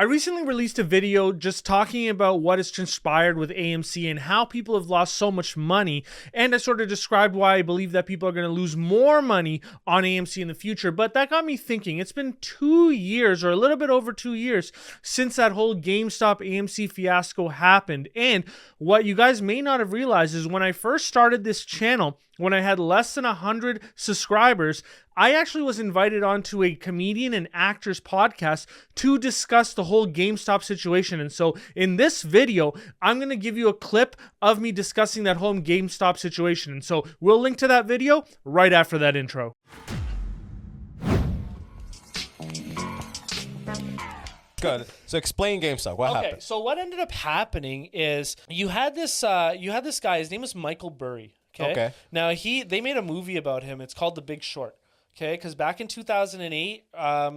I recently released a video just talking about what has transpired with AMC and how people have lost so much money. And I sort of described why I believe that people are going to lose more money on AMC in the future. But that got me thinking. It's been 2 years or a little bit over 2 years since that whole GameStop AMC fiasco happened. And what you guys may not have realized is when I first started this channel, when I had less than 100 subscribers, I actually was invited onto a comedian and actor's podcast to discuss the whole GameStop situation. And so in this video, I'm going to give you a clip of me discussing that whole GameStop situation. And so we'll link to that video right after that intro. Good. So explain GameStop. What happened? Okay, so what ended up happening is you had this guy. His name is Michael Burry. Okay. Now they made a movie about him. It's called The Big Short. Okay, because back in 2008,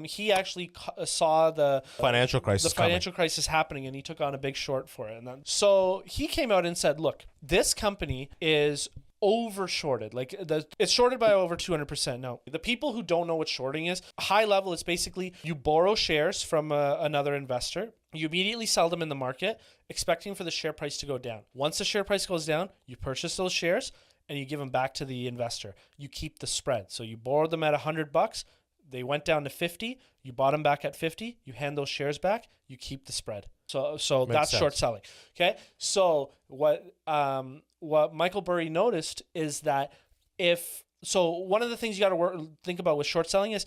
he actually saw the financial crisis happening, and he took on a big short for it. And then, so he came out and said, "Look, this company is over shorted. Like it's shorted by over 200%. Now, the people who don't know what shorting is, high level, it's basically you borrow shares from another investor. You immediately sell them in the market, expecting for the share price to go down. Once the share price goes down, you purchase those shares." And you give them back to the investor. You keep the spread. So you borrowed them at $100. They went down to 50. You bought them back at 50. You hand those shares back. You keep the spread. So that's short selling. Okay. So what Michael Burry noticed is that one of the things you got to think about with short selling is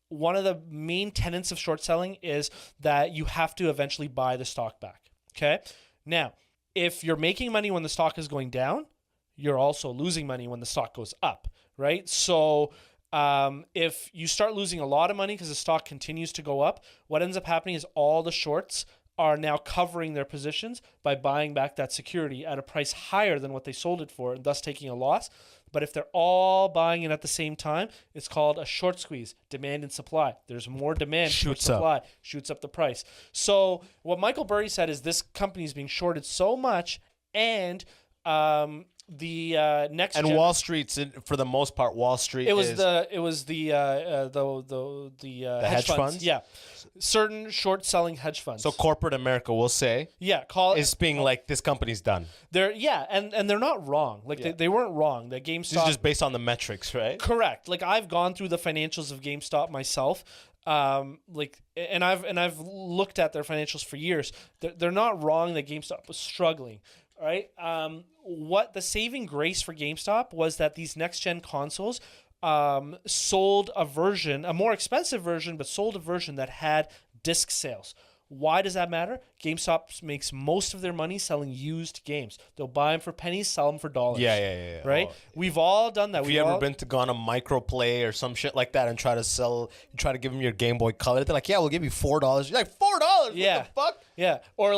one of the main tenets of short selling is that you have to eventually buy the stock back. Okay. Now, if you're making money when the stock is going down, you're also losing money when the stock goes up, right? So if you start losing a lot of money because the stock continues to go up, what ends up happening is all the shorts are now covering their positions by buying back that security at a price higher than what they sold it for, and thus taking a loss. But if they're all buying it at the same time, it's called a short squeeze, demand and supply. There's more demand, shoots up the price. So what Michael Burry said is this company is being shorted so much, and the next and Wall Street's for the most part. Wall Street. It was the hedge funds. Yeah, certain short selling hedge funds. So corporate America will say, is being like this company's done. And they're not wrong. Like they weren't wrong. The GameStop. This is just based on the metrics, right? Correct. Like I've gone through the financials of GameStop myself. And I've looked at their financials for years. They're not wrong that GameStop was struggling. All right. What the saving grace for GameStop was that these next gen consoles sold a more expensive version, but sold a version that had disc sales. Why does that matter? GameStop makes most of their money selling used games. They'll buy them for pennies, sell them for dollars. Yeah. Right? We've all done that. Have you ever gone to Microplay or some shit like that and try to give them your Game Boy Color? They're like, yeah, we'll give you $4. You're like, $4? Yeah. What the fuck? Yeah. Or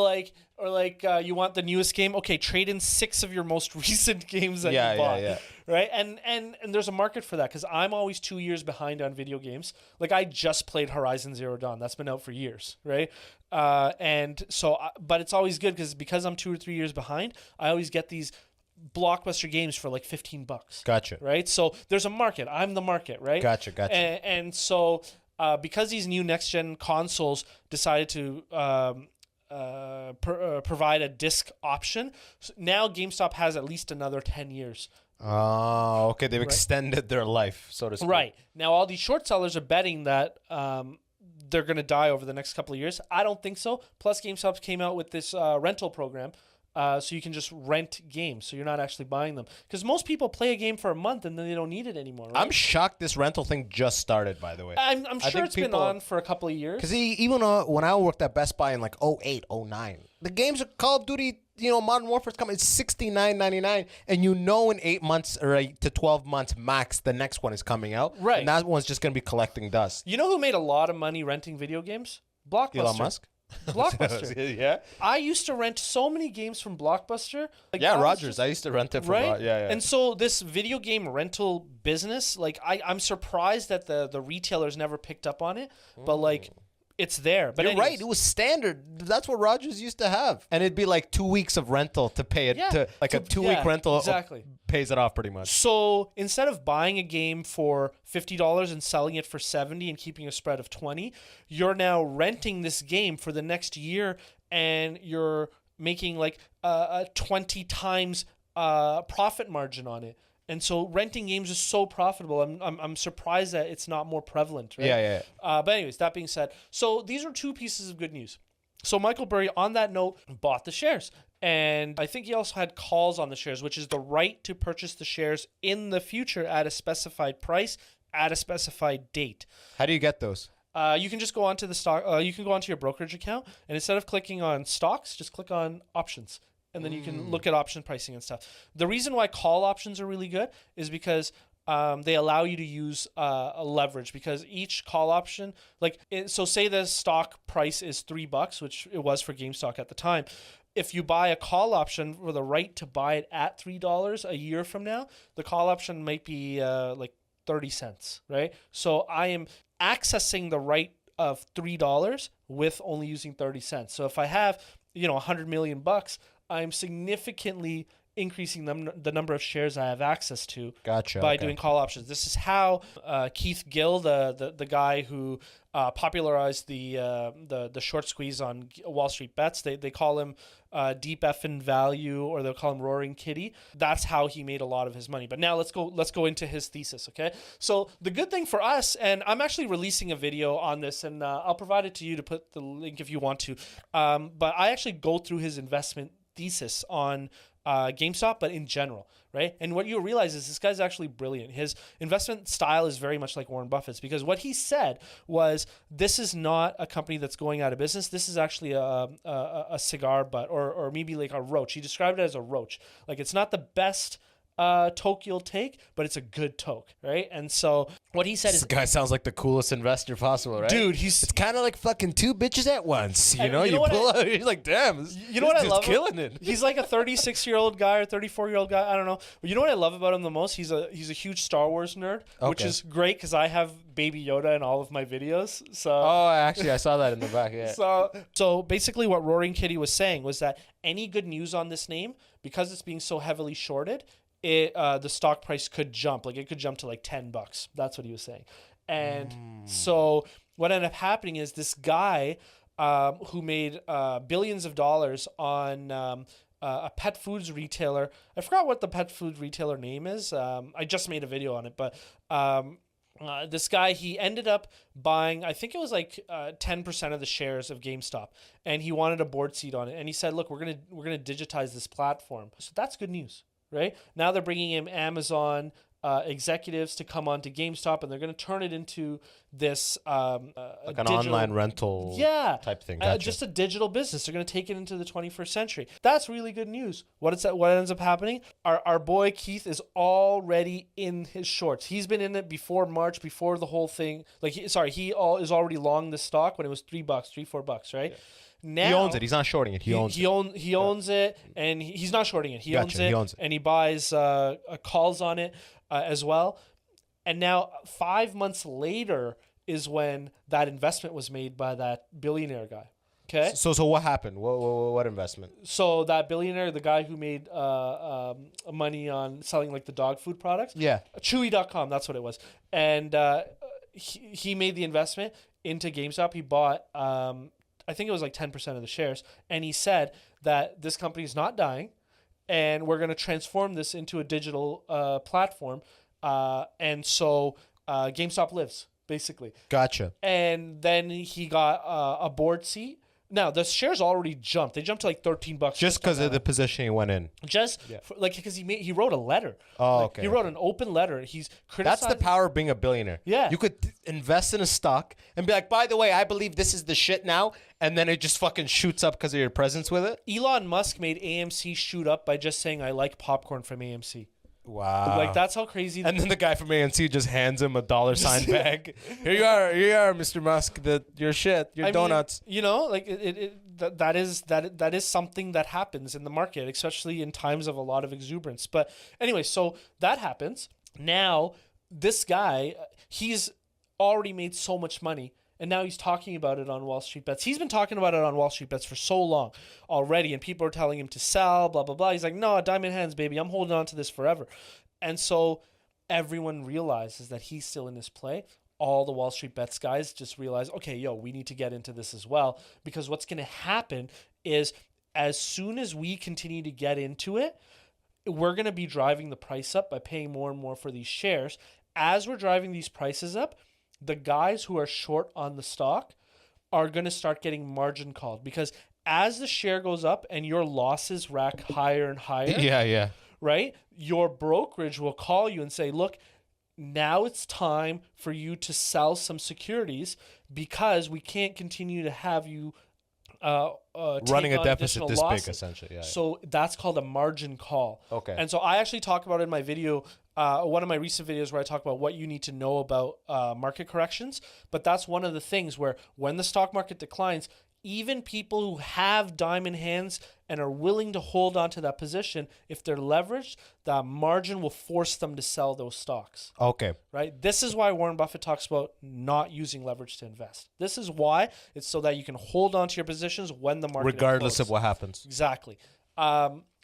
you want the newest game? Okay, trade in 6 of your most recent games that you bought. Yeah. Right? And there's a market for that because I'm always 2 years behind on video games. Like I just played Horizon Zero Dawn. That's been out for years, right? And so, but it's always good because I'm 2 or 3 years behind. I always get these blockbuster games for like $15. Gotcha. Right? So there's a market. I'm the market, right? Gotcha. And so because these new next gen consoles decided to provide a disc option, so now GameStop has at least another 10 years. Oh, okay. They've extended their life, so to speak. Right. Now all these short sellers are betting that they're going to die over the next couple of years. I don't think so. Plus GameStop came out with this rental program. So you can just rent games, so you're not actually buying them. Because most people play a game for a month and then they don't need it anymore, right? I'm shocked this rental thing just started, by the way. I'm sure it's been on for a couple of years. Because even when I worked at Best Buy in like 08, 09, the games are Call of Duty, Modern Warfare's coming, it's $69.99, and in 8 months or to 12 months max, the next one is coming out. Right. And that one's just going to be collecting dust. You know who made a lot of money renting video games? Blockbuster. Elon Musk? Blockbuster. Yeah. I used to rent so many games from Blockbuster. Rogers. I used to rent it from right. Yeah. And so this video game rental business, like I'm surprised that the retailers never picked up on it. But like it's there. But You're anyways, right. It was standard. That's what Rogers used to have. And it'd be like 2 weeks of rental to pay it. Yeah. To, like a 2-week rental exactly. pays it off pretty much. So instead of buying a game for $50 and selling it for $70 and keeping a spread of 20, you're now renting this game for the next year, and you're making like a 20 times profit margin on it. And so renting games is so profitable. I'm surprised that it's not more prevalent, right? Yeah. But anyways, that being said, so these are two pieces of good news. So Michael Burry, on that note, bought the shares. And I think he also had calls on the shares, which is the right to purchase the shares in the future at a specified price at a specified date. How do you get those? You can just go onto the stock. You can go onto your brokerage account, and instead of clicking on stocks, just click on options. And then you can look at option pricing and stuff. The reason why call options are really good is because they allow you to use a leverage, because each call option, so say the stock price is $3, which it was for GameStop at the time. If you buy a call option for the right to buy it at $3 a year from now, the call option might be like 30 cents, right? So I am accessing the right of $3 with only using 30 cents. So if I have, $100 million, I'm significantly increasing the number of shares I have access to by doing call options. This is how Keith Gill, the guy who popularized the short squeeze on Wall Street Bets, they call him Deep Effin' Value, or they'll call him Roaring Kitty. That's how he made a lot of his money. But now let's go into his thesis, okay? So the good thing for us, and I'm actually releasing a video on this, and I'll provide it to you to put the link if you want to. But I actually go through his investment thesis on GameStop, but in general, right? And what you'll realize is this guy's actually brilliant. His investment style is very much like Warren Buffett's, because what he said was, this is not a company that's going out of business. This is actually a cigar butt, or maybe like a roach. He described it as a roach. Like, it's not the best toke you'll take, but it's a good toke, right? And so what he said this is, guy sounds like the coolest investor possible, right? dude, it's kind of like fucking two bitches at once. You know what pull out, you're like, damn, you know what I love? Killing it. He's like a 36-year-old guy or 34-year-old guy. I don't know. But you know what I love about him the most? He's a huge Star Wars nerd, which is great because I have Baby Yoda in all of my videos. So actually, I saw that in the back. Yeah. So basically, what Roaring Kitty was saying was that any good news on this name, because it's being so heavily shorted, the stock price could jump. Like, it could jump to like $10. That's what he was saying. And so what ended up happening is this guy who made billions of dollars on a pet foods retailer. I forgot what the pet food retailer name is. I just made a video on it, but this guy, he ended up buying, I think it was like 10% of the shares of GameStop, and he wanted a board seat on it. And he said, look, we're gonna digitize this platform. So that's good news. Right? Now they're bringing in Amazon executives to come on to GameStop, and they're going to turn it into this like an online rental type thing. Gotcha. Just a digital business. They're going to take it into the 21st century. That's really good news. What ends up happening? Our boy Keith is already in his shorts. He's been in it before March, before the whole thing. He is already long the stock when it was $3, $4, right? Yeah. Now, he owns it. He's not shorting it. He owns it, and he's not shorting it. He owns it, and he buys calls on it as well. And now 5 months later is when that investment was made by that billionaire guy. Okay. So what happened? What investment? So that billionaire, the guy who made money on selling like the dog food products. Yeah. Chewy.com. That's what it was. And he made the investment into GameStop. He bought. I think it was like 10% of the shares. And he said that this company is not dying, and we're going to transform this into a digital platform. And so GameStop lives, basically. Gotcha. And then he got a board seat. Now, the shares already jumped. They jumped to like $13. Just because of the position he went in. Because he wrote a letter. Oh, okay. He wrote an open letter. He's criticized. That's the power of being a billionaire. Yeah. You could invest in a stock and be like, by the way, I believe this is the shit now. And then it just fucking shoots up because of your presence with it. Elon Musk made AMC shoot up by just saying, I like popcorn from AMC. Wow. Like, that's how crazy. And then the guy from AMC just hands him a $sign bag. Here you are, Mr. Musk. Your shit, your donuts. Mean, like that is something that happens in the market, especially in times of a lot of exuberance. But anyway, so that happens. Now, this guy, he's already made so much money, And now he's talking about it on Wall Street Bets. He's been talking about it on Wall Street Bets for so long already, and people are telling him to sell, blah, blah, blah. He's like, no, diamond hands, baby. I'm holding on to this forever. And so everyone realizes that he's still in this play. All the Wall Street Bets guys just realize, okay, yo, we need to get into this as well, because what's going to happen is as soon as we continue to get into it, we're going to be driving the price up by paying more and more for these shares. As we're driving these prices up, the guys who are short on the stock are going to start getting margin called, because as the share goes up and your losses rack higher and higher, Yeah. right? Your brokerage will call you and say, look, now it's time for you to sell some securities because we can't continue to have you running a deficit this losses. big, essentially. Yeah. So that's called a margin call. Okay. And so I actually talk about it in my video, one of my recent videos where I talk about what you need to know about market corrections. But that's one of the things where when the stock market declines, even people who have diamond hands and are willing to hold on to that position, if they're leveraged, that margin will force them to sell those stocks. Okay. Right? This is why Warren Buffett talks about not using leverage to invest. This is why it's so that you can hold on to your positions when the market Regardless implodes. of what happens. Exactly.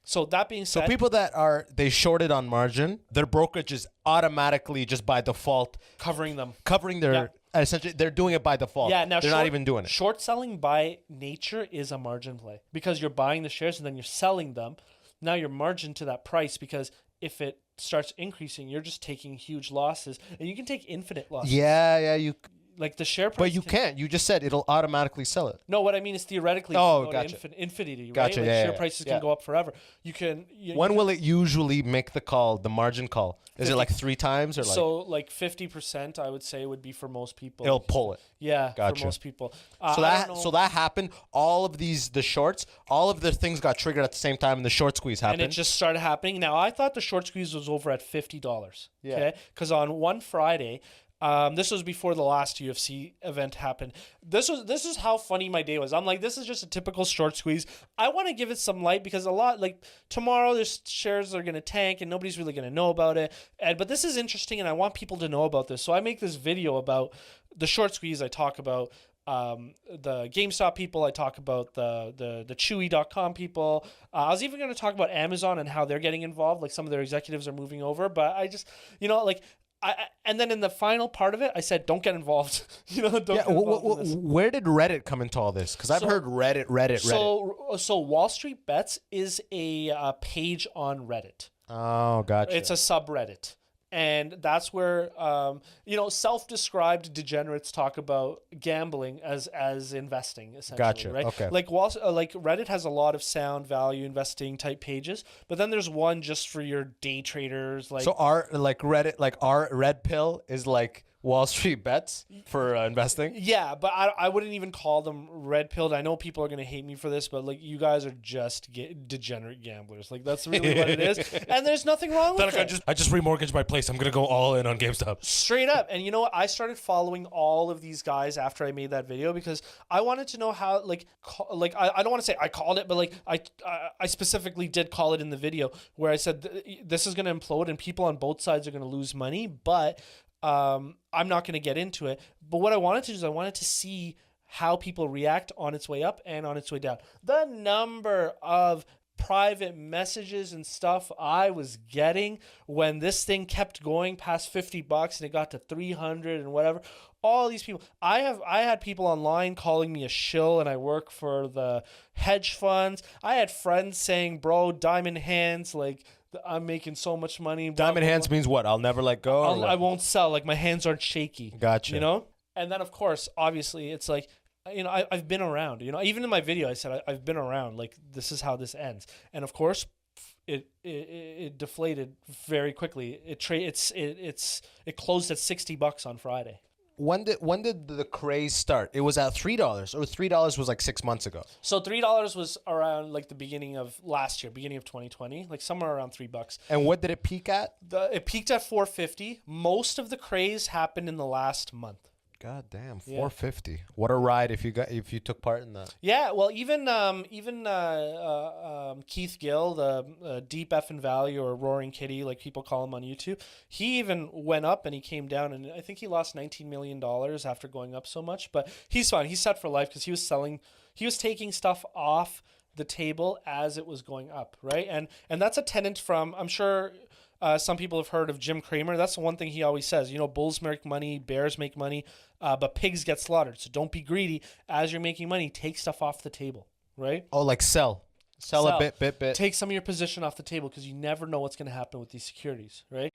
So that being said, So people that they shorted on margin, their brokerage is automatically just by default covering them. covering their essentially they're doing it by default. Yeah, now they're not even doing it. Short selling by nature is a margin play because you're buying the shares and then you're selling them. Now you're margin to that price, because if it starts increasing, you're just taking huge losses, and you can take infinite losses. Yeah, you. Like the share price. But you can't. You just said it'll automatically sell it. No, what I mean is theoretically. Oh, you can go gotcha. to infinity, right? Gotcha, Like yeah, share yeah, prices yeah. can go up forever. You can. When will it usually make the call, the margin call? Is it like 3 times or like? So like 50%, I would say, would be for most people. It'll pull it. Yeah, Gotcha. for most people. So that happened. All of the shorts, all of the things got triggered at the same time, and the short squeeze happened. And it just started happening. Now, I thought the short squeeze was over at $50. Yeah. Okay, because on one Friday. This was before the last UFC event happened. This is how funny my day was. I'm like, this is just a typical short squeeze. I want to give it some light because a lot, like tomorrow, there's shares that are going to tank and nobody's really going to know about it. But this is interesting, and I want people to know about this. So I make this video about the short squeeze. I talk about the GameStop people. I talk about the Chewy.com people. I was even going to talk about Amazon and how they're getting involved. Like some of their executives are moving over. But I just, and then in the final part of it, I said, don't get involved. Don't get involved in this. Where did Reddit come into all this? Because I've heard Reddit. So Wall Street Bets is a page on Reddit. Oh, gotcha. It's a subreddit. And that's where, self-described degenerates talk about gambling as investing, essentially. Gotcha. Right? Okay. Like Reddit has a lot of sound value investing type pages, but then there's one just for your day traders. So our red pill is like Wall Street Bets for investing. Yeah, but I wouldn't even call them red pilled. I know people are gonna hate me for this, but like you guys are just degenerate gamblers. Like that's really what it is, and there's nothing wrong with it. I just remortgaged my place. I'm gonna go all in on GameStop. Straight up. And you know what? I started following all of these guys after I made that video because I wanted to know how, I don't want to say I called it, but like I specifically did call it in the video where I said this is gonna implode and people on both sides are gonna lose money, but I'm not going to get into it. But what I wanted to do is I wanted to see how people react on its way up and on its way down. The number of private messages and stuff I was getting when this thing kept going past $50 and it got to 300 and whatever. All these people, I had people online calling me a shill, and I work for the hedge funds. I had friends saying, bro, diamond hands, like I'm making so much money. Diamond hands means what? I'll never let go? I won't sell. Like my hands aren't shaky. Gotcha. And then of course, obviously it's like, I've been around, even in my video, I said, I've been around, like this is how this ends. And of course it deflated very quickly. It closed at $60 on Friday. When did the craze start? It was at $3, or $3 was like 6 months ago. So $3 was around like the beginning of last year, beginning of 2020, like somewhere around $3. And what did it peak at? It peaked at $4.50. Most of the craze happened in the last month. God damn, Yeah. 450. What a ride if you took part in that. Yeah, well, even Keith Gill, the Deep Effin' Valley or Roaring Kitty, like people call him on YouTube, he even went up and he came down, and I think he lost $19 million after going up so much. But he's fine. He's set for life because he was taking stuff off the table as it was going up, right? And that's a tenet from, I'm sure some people have heard of Jim Cramer. That's the one thing he always says. You know, bulls make money, bears make money, but pigs get slaughtered. So don't be greedy. As you're making money, take stuff off the table, right? Oh, like sell a bit. Take some of your position off the table because you never know what's going to happen with these securities, right?